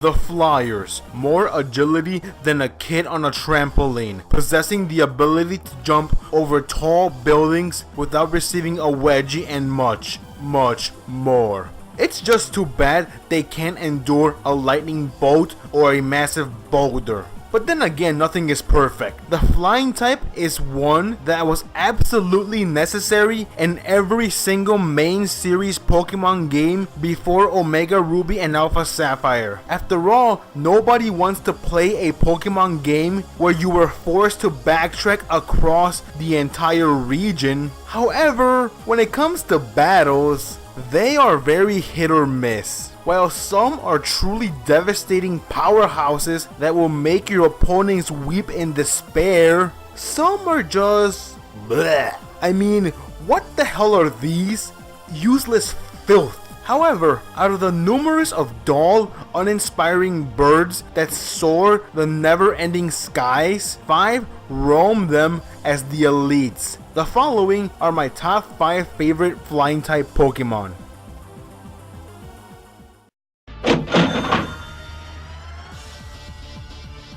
The Flyers, more agility than a kid on a trampoline, possessing the ability to jump over tall buildings without receiving a wedgie and much, much more. It's just too bad they can't endure a lightning bolt or a massive boulder. But then again, nothing is perfect. The flying type is one that was absolutely necessary in every single main series Pokemon game before Omega Ruby and Alpha Sapphire. After all, nobody wants to play a Pokemon game where you were forced to backtrack across the entire region. However, when it comes to battles, they are very hit or miss. While some are truly devastating powerhouses that will make your opponents weep in despair, some are just bleh. I mean, what the hell are these? Useless filth. However, out of the numerous of dull, uninspiring birds that soar the never-ending skies, 5 roam them as the elites. The following are my top 5 favorite flying type Pokemon.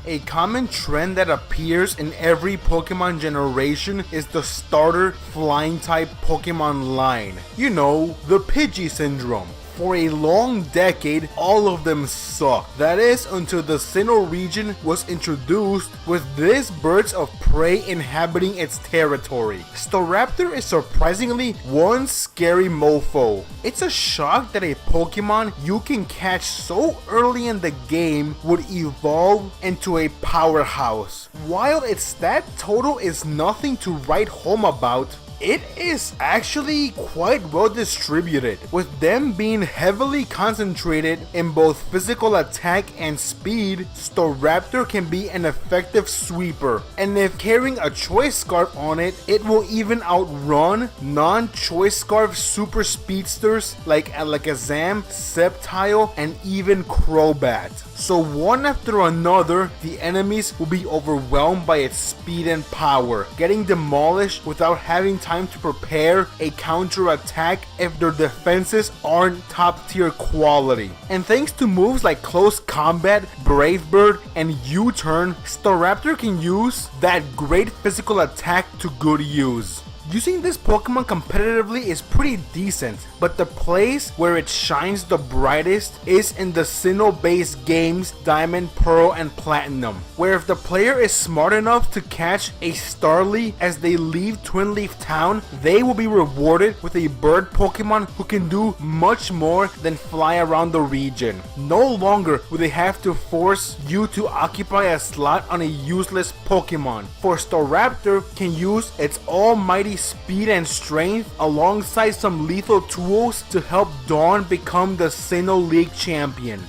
A common trend that appears in every Pokemon generation is the starter flying type Pokemon line. You know, the Pidgey syndrome. For a long decade, all of them sucked. That is until the Sinnoh region was introduced with these birds of prey inhabiting its territory. Staraptor is surprisingly one scary mofo. It's a shock that a Pokemon you can catch so early in the game would evolve into a powerhouse. While its stat total is nothing to write home about, it is actually quite well distributed, with them being heavily concentrated in both physical attack and speed. Staraptor can be an effective sweeper, and if carrying a Choice Scarf on it, it will even outrun non-Choice Scarf super speedsters like Alakazam, Sceptile, and even Crobat. So one after another, the enemies will be overwhelmed by its speed and power, getting demolished without having time to prepare a counter-attack if their defenses aren't top tier quality. And thanks to moves like Close Combat, Brave Bird, and U-Turn, Staraptor can use that great physical attack to good use. Using this Pokemon competitively is pretty decent, but the place where it shines the brightest is in the Sinnoh-based games Diamond, Pearl, and Platinum, where if the player is smart enough to catch a Starly as they leave Twin Leaf Town, they will be rewarded with a bird Pokemon who can do much more than fly around the region. No longer will they have to force you to occupy a slot on a useless Pokemon, for Staraptor can use its almighty speed and strength alongside some lethal tools to help Dawn become the Sinnoh League champion.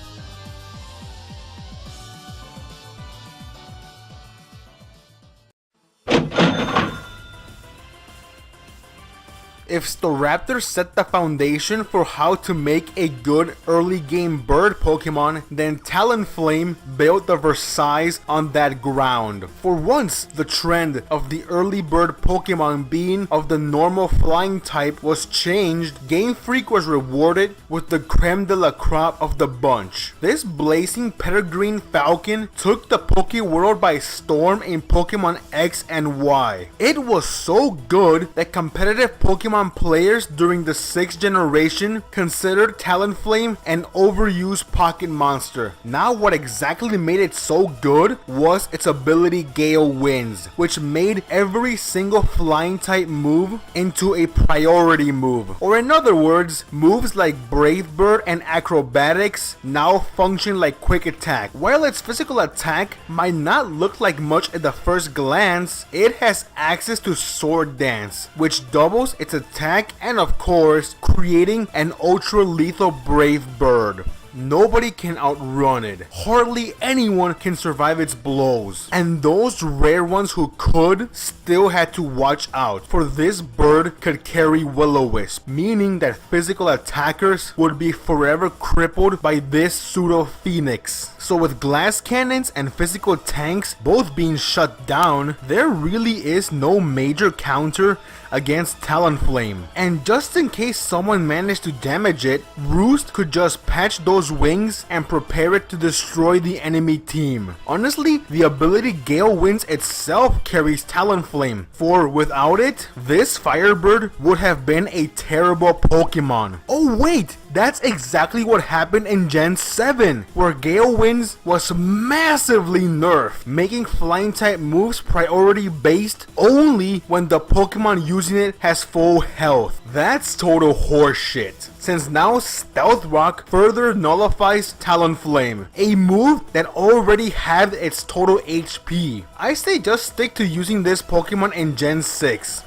If Staraptor set the foundation for how to make a good early game bird Pokemon, then Talonflame built the Versailles on that ground. For once, the trend of the early bird Pokemon being of the normal flying type was changed. Game Freak was rewarded with the creme de la crop of the bunch. This blazing peregrine falcon took the Pokeworld by storm in Pokemon X and Y. It was so good that competitive Pokemon players during the 6th generation considered Talonflame an overused pocket monster. Now what exactly made it so good was its ability Gale Winds, which made every single flying type move into a priority move. Or in other words, moves like Brave Bird and Acrobatics now function like Quick Attack. While its physical attack might not look like much at the first glance, it has access to Sword Dance, which doubles its attack and of course creating an ultra lethal Brave Bird. Nobody can outrun it. Hardly anyone can survive its blows. And those rare ones who could still had to watch out, for this bird could carry Will-O-Wisp, meaning that physical attackers would be forever crippled by this pseudo phoenix. So with glass cannons and physical tanks both being shut down, there really is no major counter against Talonflame. And just in case someone managed to damage it, Roost could just patch those wings and prepare it to destroy the enemy team. Honestly, the ability Gale Winds itself carries Talonflame, for without it, this Firebird would have been a terrible Pokemon. Oh wait, that's exactly what happened in Gen 7, where Gale Winds was massively nerfed, making flying type moves priority based only when the Pokemon using it has full health. That's total horseshit, since now Stealth Rock further nullifies Talonflame, a move that already had its total HP. I say just stick to using this Pokemon in Gen 6.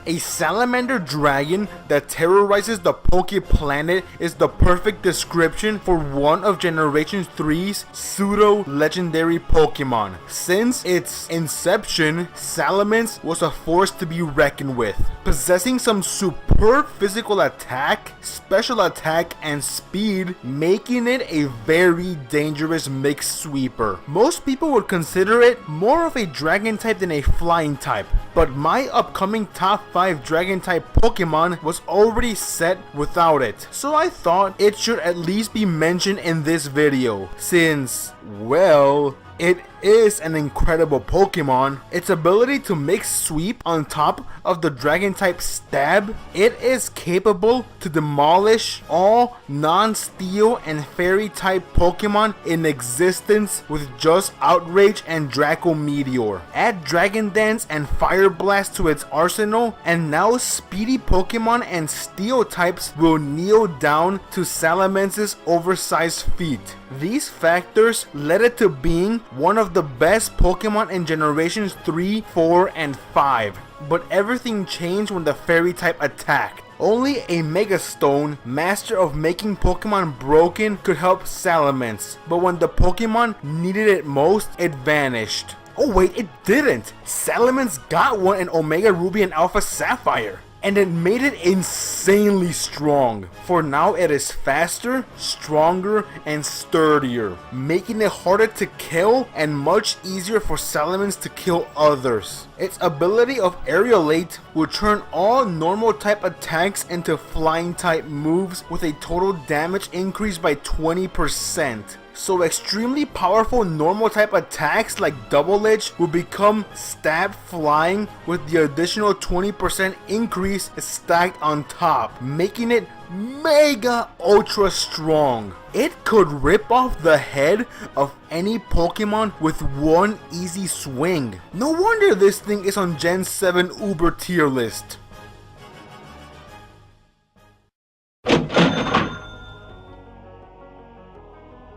A salamander dragon that terrorizes the Poke Planet is the perfect description for one of Generation 3's pseudo-legendary Pokemon. Since its inception, Salamence was a force to be reckoned with, possessing some superb physical attack, special attack, and speed, making it a very dangerous mixed sweeper. Most people would consider it more of a dragon type than a flying type, but my upcoming top 5 dragon type Pokemon was already set without it, so I thought it should at least be mentioned in this video, since, well, it is an incredible Pokemon. Its ability to mix sweep on top of the dragon type stab, it is capable to demolish all non-steel and fairy type Pokemon in existence with just Outrage and Draco Meteor. Add Dragon Dance and Fire Blast to its arsenal, and now speedy Pokemon and steel types will kneel down to Salamence's oversized feet. These factors led it to being one of the best Pokemon in Generations 3, 4, and 5. But everything changed when the Fairy type attacked. Only a Mega Stone, master of making Pokemon broken, could help Salamence. But when the Pokemon needed it most, it vanished. Oh wait, it didn't! Salamence got one in Omega Ruby and Alpha Sapphire, and it made it insanely strong, for now it is faster, stronger, and sturdier, making it harder to kill and much easier for Salamence to kill others. Its ability of Aerialate will turn all normal type attacks into flying type moves with a total damage increase by 20%. So extremely powerful normal type attacks like Double Edge will become stab flying with the additional 20% increase stacked on top, making it mega ultra strong. It could rip off the head of any Pokemon with one easy swing. No wonder this thing is on Gen 7 Uber tier list.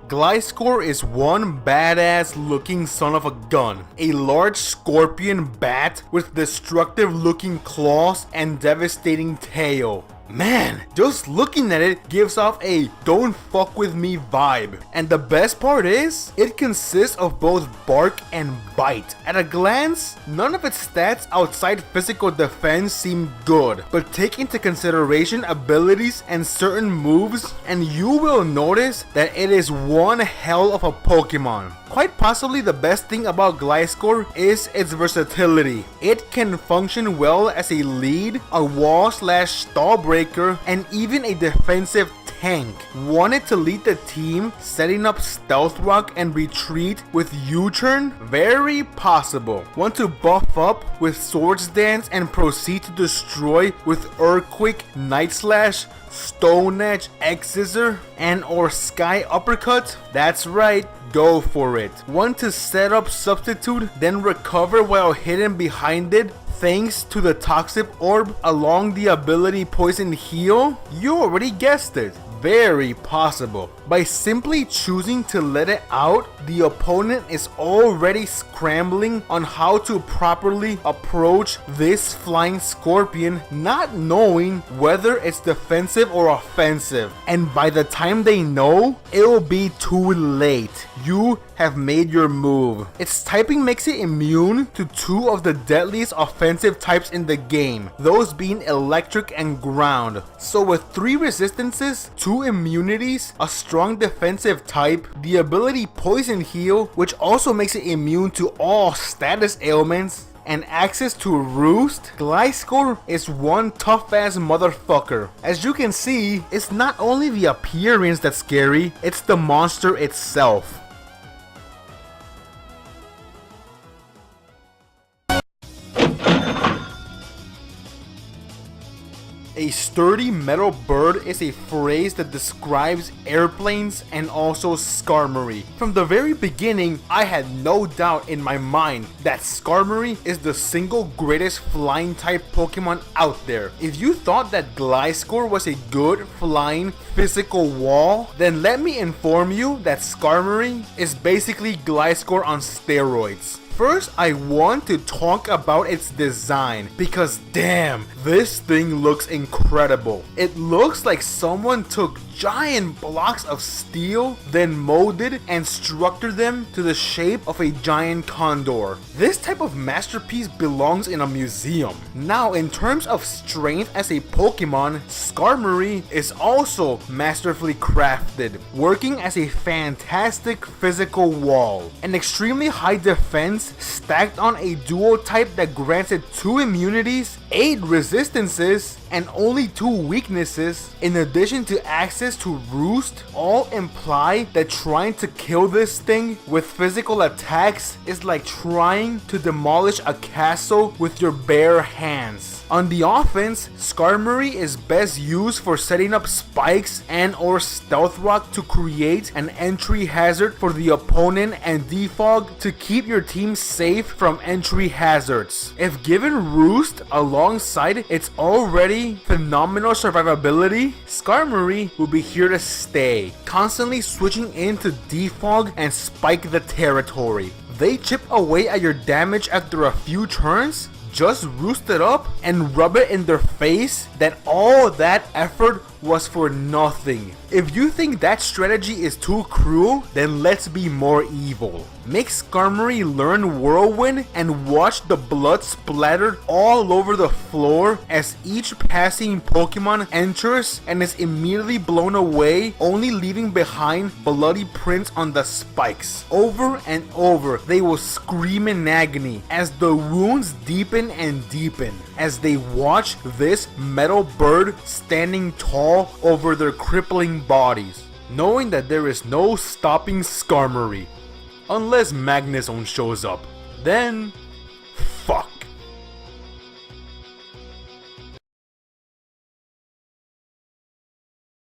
Gliscor is one badass looking son of a gun. A large scorpion bat with destructive looking claws and devastating tail. Man, just looking at it gives off a don't fuck with me vibe. And the best part is, it consists of both bark and bite. At a glance, none of its stats outside physical defense seem good, but take into consideration abilities and certain moves, and you will notice that it is one hell of a Pokemon. Quite possibly the best thing about Gliscor is its versatility. It can function well as a lead, a wall/stall breaker, and even a defensive tank. Wanted to lead the team, setting up Stealth Rock and retreat with U-turn? Very possible. Want to buff up with Swords Dance and proceed to destroy with Earthquake, Night Slash, Stone Edge, X-Scissor, and or Sky Uppercut? That's right, go for it. Want to set up Substitute, then recover while hidden behind it thanks to the Toxic Orb along the ability Poison Heal? You already guessed it. Very possible. By simply choosing to let it out, the opponent is already scrambling on how to properly approach this flying scorpion, not knowing whether it's defensive or offensive. And by the time they know, it'll be too late. You have made your move. Its typing makes it immune to two of the deadliest offensive types in the game, those being electric and ground. So with 3 resistances, 2 2 immunities, a strong defensive type, the ability Poison Heal, which also makes it immune to all status ailments, and access to Roost, Gliscor is one tough ass motherfucker. As you can see, it's not only the appearance that's scary, it's the monster itself. A sturdy metal bird is a phrase that describes airplanes and also Skarmory. From the very beginning, I had no doubt in my mind that Skarmory is the single greatest flying type Pokemon out there. If you thought that Gliscor was a good flying physical wall, then let me inform you that Skarmory is basically Gliscor on steroids. First, I want to talk about its design because damn, this thing looks incredible. It looks like someone took giant blocks of steel, then molded and structured them to the shape of a giant condor. This type of masterpiece belongs in a museum. Now, in terms of strength as a Pokemon, Skarmory is also masterfully crafted, working as a fantastic physical wall. An extremely high defense stacked on a dual type that grants it 2 immunities, 8 resistances, and only 2 weaknesses, in addition to access to Roost, all imply that trying to kill this thing with physical attacks is like trying to demolish a castle with your bare hands. On the offense, Skarmory is best used for setting up spikes and or Stealth Rock to create an entry hazard for the opponent and defog to keep your team safe from entry hazards. If given Roost alongside its already phenomenal survivability, Skarmory will be here to stay, constantly switching into defog and spike the territory. They chip away at your damage after a few turns. Just roost it up and rub it in their face that all that effort was for nothing. If you think that strategy is too cruel, then let's be more evil. Make Skarmory learn Whirlwind and watch the blood splattered all over the floor as each passing Pokemon enters and is immediately blown away, only leaving behind bloody prints on the spikes. Over and over, they will scream in agony as the wounds deepen and deepen as they watch this metal bird standing tall over their crippling bodies, knowing that there is no stopping Skarmory. Unless Magnezone shows up. Then